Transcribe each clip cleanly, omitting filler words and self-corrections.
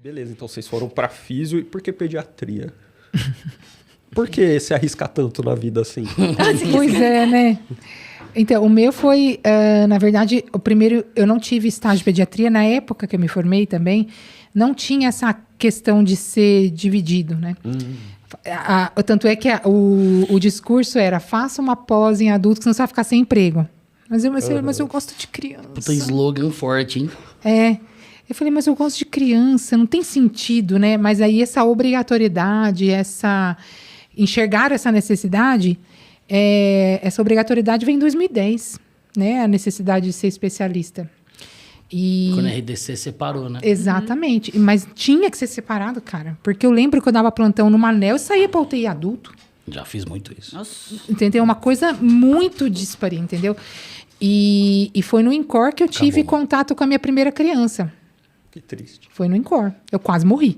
Beleza, então vocês foram pra físio e por que pediatria? Por que se arriscar tanto na vida assim? Pois é, né? Então, o meu foi, na verdade, o primeiro, eu não tive estágio de pediatria. Na época que eu me formei também, não tinha essa questão de ser dividido, né? Tanto é que o discurso era, faça uma pós em adulto, que senão você vai ficar sem emprego. Mas eu gosto de criança. Puta slogan forte, hein? É. Eu falei, mas eu gosto de criança, não tem sentido, né? Mas aí essa obrigatoriedade, enxergar essa necessidade, essa obrigatoriedade vem em 2010, né? A necessidade de ser especialista. Quando a RDC separou, né? Exatamente. Mas tinha que ser separado, cara. Porque eu lembro que eu dava plantão no Manel e saía pra UTI adulto. Já fiz muito isso. Nossa. Entendeu? Uma coisa muito dispare, entendeu? E foi no INCOR que eu tive contato com a minha primeira criança. Que triste. Foi no INCOR. Eu quase morri.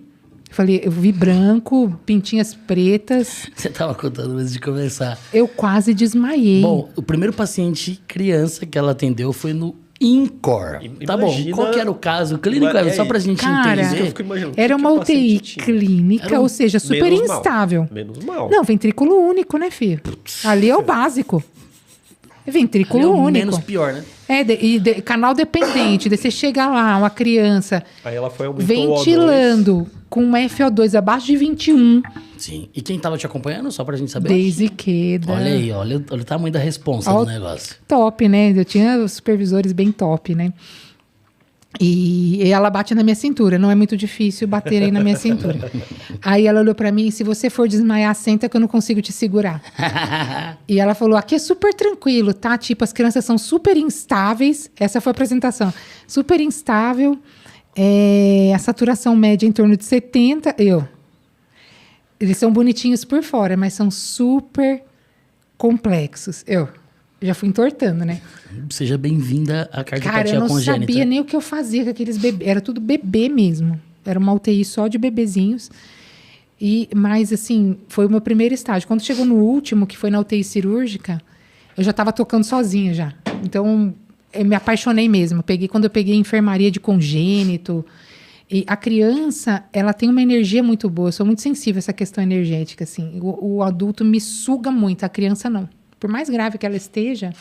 Eu vi branco, pintinhas pretas. Você tava contando antes de começar. Eu quase desmaiei. Bom, o primeiro paciente criança que ela atendeu foi no INCOR. Tá bom, qual que era o caso clínico? Só pra gente entender. Era uma UTI clínica, ou seja, super instável. Menos mal. Não, ventrículo único, né, filho? Ali é o básico. Ventrículo único. Menos pior, né? Canal dependente. Daí você chega lá, uma criança Aí ela foi ventilando com um FO2 abaixo de 21. Sim. E quem tava te acompanhando, só pra gente saber? Desde Queda. Olha aí, olha o tamanho da responsa do negócio. Top, né? Eu tinha os supervisores bem top, né? E ela bate na minha cintura. Não é muito difícil baterem na minha cintura. Aí ela olhou pra mim, se você for desmaiar, senta que eu não consigo te segurar. E ela falou, aqui é super tranquilo, tá? Tipo, as crianças são super instáveis. Essa foi a apresentação. Super instável. A saturação média em torno de 70. Eles são bonitinhos por fora, mas são super complexos. Eu já fui entortando, né? Seja bem-vinda à cardiopatia Cara, eu não congênita. sabia nem o que eu fazia com aqueles bebês. Era tudo bebê mesmo. Era uma UTI só de bebezinhos. Mas, assim, foi o meu primeiro estágio. Quando chegou no último, que foi na UTI cirúrgica, eu já estava tocando sozinha já. Então, eu me apaixonei mesmo. Quando eu peguei enfermaria de congênito. E a criança, ela tem uma energia muito boa. Eu sou muito sensível a essa questão energética, assim. O adulto me suga muito, a criança não. Por mais grave que ela esteja,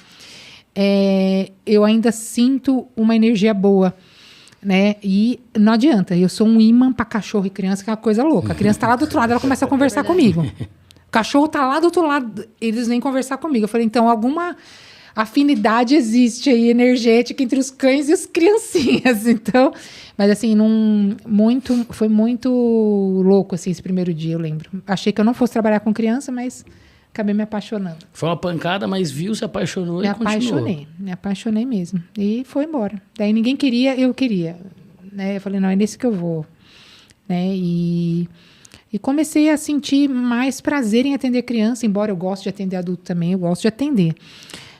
eu ainda sinto uma energia boa, né? E não adianta, eu sou um imã para cachorro e criança, que é uma coisa louca. A criança está lá do outro lado, ela começa a conversar comigo. O cachorro está lá do outro lado, eles vêm conversar comigo. Eu falei, então, alguma afinidade existe aí, energética, entre os cães e as criancinhas. Então, mas assim, foi muito louco, assim, esse primeiro dia, eu lembro. Achei que eu não fosse trabalhar com criança, mas acabei me apaixonando. Foi uma pancada, mas viu, se apaixonou e continuou. Me apaixonei mesmo. E foi embora. Daí ninguém queria, eu queria. Né? Eu falei, não, é nesse que eu vou. Né? E comecei a sentir mais prazer em atender criança, embora eu goste de atender adulto também, eu gosto de atender.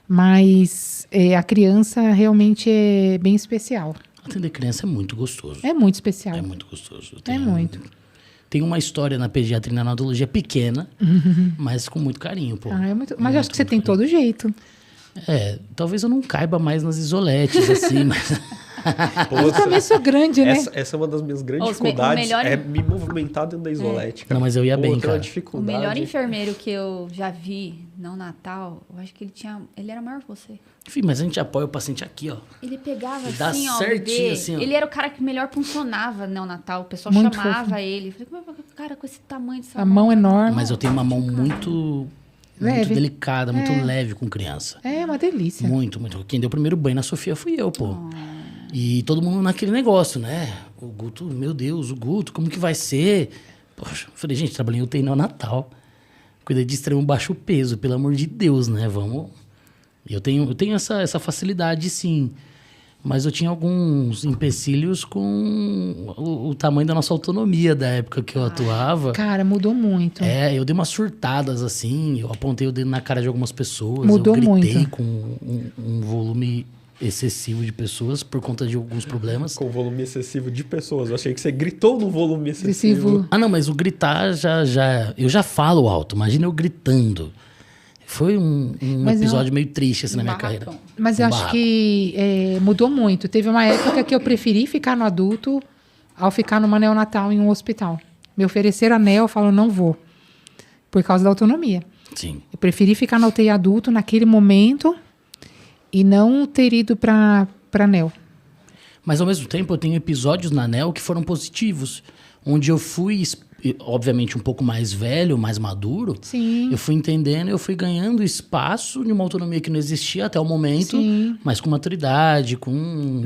Mas a criança realmente é bem especial. Atender criança é muito gostoso. É muito especial. É muito gostoso. Muito. Tem uma história na pediatria e na neonatologia pequena, mas com muito carinho, pô. Mas eu acho que você tem todo jeito. Talvez eu não caiba mais nas isoletes, assim, mas... Eu também sou grande, né? Essa é uma das minhas grandes dificuldades, é me movimentar dentro da isolética. Não, mas eu ia bem, cara. O melhor enfermeiro que eu já vi, não Natal, eu acho que ele era maior que você. Enfim, mas a gente apoia o paciente aqui, ó. Ele pegava dá assim, ó, certinho, bebê. assim, ó. Ele era o cara que melhor funcionava neonatal. O pessoal Muito chamava fofo. ele. Falei, como é que o cara com esse tamanho dessa A mão enorme. Mas eu tenho uma mão muito delicada, muito leve com criança. É uma delícia. Muito, muito. Quem deu o primeiro banho na Sofia fui eu, pô. E todo mundo naquele negócio, né? O Guto, meu Deus, o Guto, como que vai ser? Poxa, eu falei, gente, trabalhei em UTI neonatal. Cuidei de extremo baixo peso, pelo amor de Deus, né? Vamos... Eu tenho essa facilidade, sim. Mas eu tinha alguns empecilhos com o tamanho da nossa autonomia da época que eu atuava. Cara, mudou muito. Eu dei umas surtadas, assim. Eu apontei o dedo na cara de algumas pessoas. Mudou eu gritei muito. Com um volume excessivo de pessoas por conta de alguns problemas. Com volume excessivo de pessoas. Eu achei que você gritou no volume excessivo. Ah, não, mas o gritar eu já falo alto. Imagina eu gritando. Foi um episódio meio triste assim, na minha carreira. Mas eu acho que mudou muito. Teve uma época que eu preferi ficar no adulto ao ficar numa neonatal em um hospital. Me ofereceram anel, eu falo, não vou. Por causa da autonomia. Sim. Eu preferi ficar na UTI adulto naquele momento e não ter ido para anel. Mas, ao mesmo tempo, eu tenho episódios na ANEL que foram positivos. Onde eu fui, obviamente, um pouco mais velho, mais maduro. Sim. Eu fui entendendo, eu fui ganhando espaço de uma autonomia que não existia até o momento. Sim. Mas com maturidade, com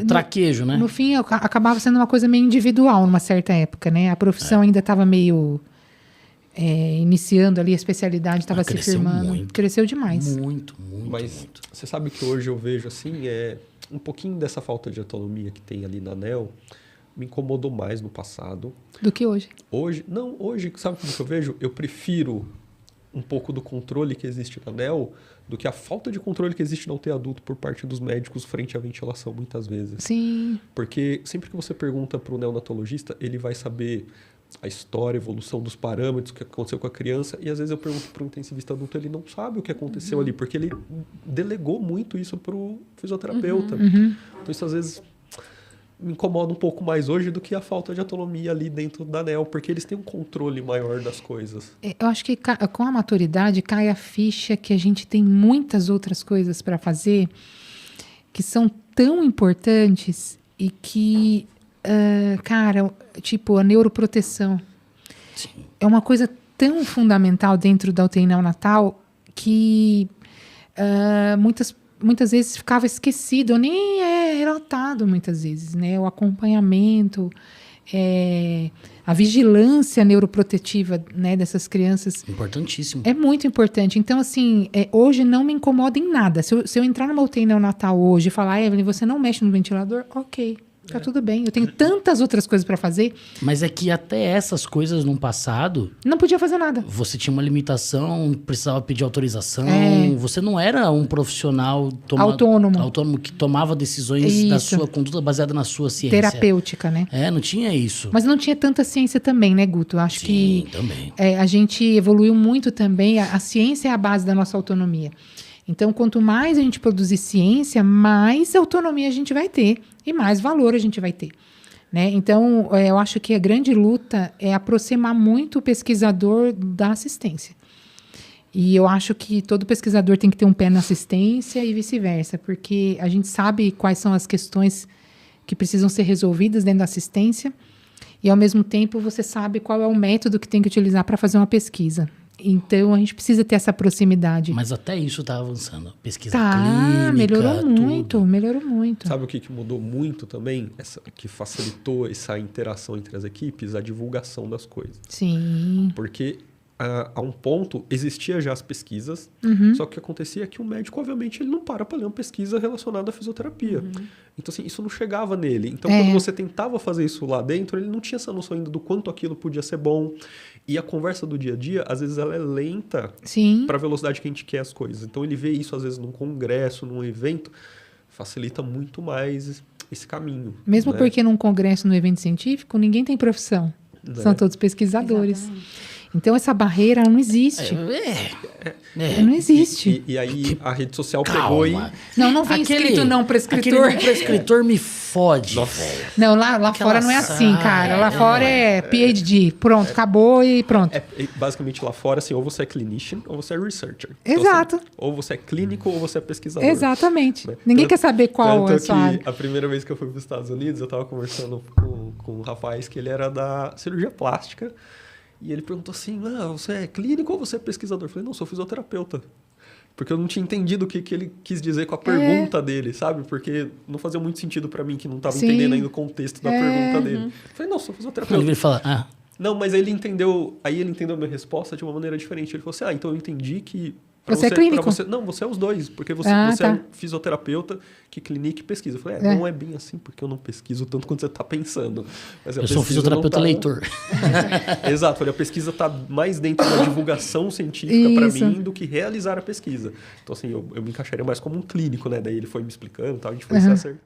traquejo, né? No fim, acabava sendo uma coisa meio individual numa certa época, né? A profissão ainda estava meio iniciando ali, a especialidade estava se firmando. Muito. Cresceu demais. Muito. Mas você sabe que hoje eu vejo assim, um pouquinho dessa falta de autonomia que tem ali na ANEL me incomodou mais no passado. Do que hoje. Hoje, sabe como que eu vejo? Eu prefiro um pouco do controle que existe na ANEL do que a falta de controle que existe na UTI adulto por parte dos médicos frente à ventilação, muitas vezes. Sim. Porque sempre que você pergunta para o neonatologista, ele vai saber a história, a evolução dos parâmetros, o que aconteceu com a criança, e às vezes eu pergunto para o intensivista adulto, ele não sabe o que aconteceu ali, porque ele delegou muito isso para o fisioterapeuta. Então isso às vezes me incomoda um pouco mais hoje do que a falta de autonomia ali dentro da ANEL, porque eles têm um controle maior das coisas. Eu acho que com a maturidade cai a ficha que a gente tem muitas outras coisas para fazer que são tão importantes e que, cara, tipo a neuroproteção. Sim. É uma coisa tão fundamental dentro da UTI neonatal que muitas vezes ficava esquecido, ou nem é relatado muitas vezes, né? O acompanhamento, a vigilância neuroprotetiva, né, dessas crianças. Importantíssimo. É muito importante. Então, assim, hoje não me incomoda em nada. Se eu entrar numa UTI neonatal hoje e falar, Evelyn, você não mexe no ventilador? Ok. Tá tudo bem. Eu tenho tantas outras coisas para fazer. Mas é que até essas coisas no passado, não podia fazer nada. Você tinha uma limitação, precisava pedir autorização. Você não era um profissional autônomo que tomava decisões da sua conduta baseada na sua ciência. Terapêutica, né? Não tinha isso. Mas não tinha tanta ciência também, né, Guto? Eu acho que também. A gente evoluiu muito também. A ciência é a base da nossa autonomia. Então, quanto mais a gente produzir ciência, mais autonomia a gente vai ter e mais valor a gente vai ter, né? Então, eu acho que a grande luta é aproximar muito o pesquisador da assistência. E eu acho que todo pesquisador tem que ter um pé na assistência e vice-versa, porque a gente sabe quais são as questões que precisam ser resolvidas dentro da assistência e, ao mesmo tempo, você sabe qual é o método que tem que utilizar para fazer uma pesquisa. Então, a gente precisa ter essa proximidade. Mas até isso está avançando. Pesquisa clínica, melhorou muito. Sabe o que mudou muito também? Que facilitou essa interação entre as equipes? A divulgação das coisas. Sim. Porque a um ponto existia já as pesquisas, só que o que acontecia é que o médico, obviamente, ele não para ler uma pesquisa relacionada à fisioterapia. Então, assim, isso não chegava nele. Então, quando você tentava fazer isso lá dentro, ele não tinha essa noção ainda do quanto aquilo podia ser bom. E a conversa do dia a dia, às vezes, ela é lenta para a velocidade que a gente quer as coisas. Então, ele vê isso, às vezes, num congresso, num evento, facilita muito mais esse caminho. Mesmo porque num congresso, num evento científico, ninguém tem profissão. São todos pesquisadores. Exatamente. Então, essa barreira não existe. Não existe. E aí, a rede social pegou e... Não vem escrito não prescritor. Aquele não prescritor me fode, velho. Não, lá fora não é assim, cara. Lá fora é PhD. Pronto, acabou e pronto. Basicamente, lá fora, assim, ou você é clinician ou você é researcher. Exato. Então, assim, ou você é clínico ou você é pesquisador. Exatamente. Né? Ninguém quer saber qual é a sua área. A primeira vez que eu fui para os Estados Unidos, eu estava conversando com um rapaz que ele era da cirurgia plástica. E ele perguntou assim, você é clínico ou você é pesquisador? Eu falei, não, sou fisioterapeuta. Porque eu não tinha entendido o que ele quis dizer com a pergunta dele, sabe? Porque não fazia muito sentido para mim, que não estava entendendo ainda o contexto da pergunta dele. Eu falei, não, sou fisioterapeuta. Ele fala, Não, mas ele entendeu a minha resposta de uma maneira diferente. Ele falou assim, então eu entendi que... Você é clínico? Não, você é os dois, porque você é um fisioterapeuta que clinica e pesquisa. Eu falei, não é bem assim, porque eu não pesquiso tanto quanto você está pensando. Mas eu sou um fisioterapeuta leitor. Exato, a pesquisa está mais dentro da divulgação científica para mim do que realizar a pesquisa. Então, assim, eu me encaixaria mais como um clínico, né? Daí ele foi me explicando e tal, a gente foi se acertando.